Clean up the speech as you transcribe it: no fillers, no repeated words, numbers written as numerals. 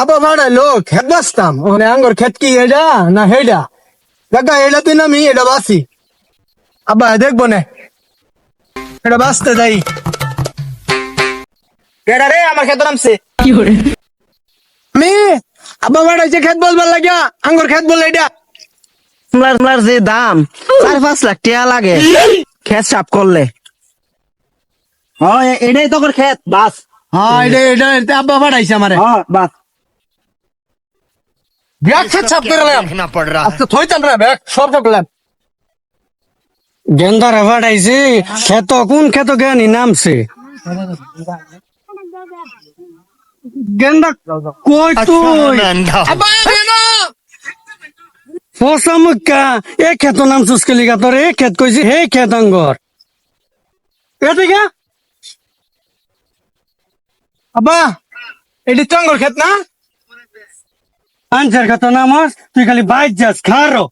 আবা ভাড়াইলো খেত বাঁচতাম ওখানে আঙ্গর খেত কি এটা না হেডা কাকা এটা তুই নামি এটা বাসি আব্বা দেখবো না এটা বাঁচতে যাই কেডা রে আমার খেত নামছে আমি আব্বা ভাড়াইছে খেত বলবার লাগিয়া আঙ্গর খেত বলে এটা তোমার যে দাম 4-5 লাখ টাকা লাগে খেত সাফ করলে। হ্যাঁ এটাই তোর খেত বাস। হ্যাঁ এটা আব্বা ভাড়াইছে আমারে হ্যাঁ বাস ব্যাগ খেত সাফ করে আজকে থইতাম রে ব্যাগ সব করলাম গেন্দারা ভাড়াইছে খেত কোন খেত জ্ঞানী নামছে গেন্দা কই তুই আব্বা বেনো ফসা মুক্কা এ খেত নাম সুস্কেলিগা তোর এ খেত কইছি হে খেত আঙ্গর এদিকে আব্বা এটি চঙ্গর খেত না আনসার খেত নামস তুই খালি বাইর যাস খারো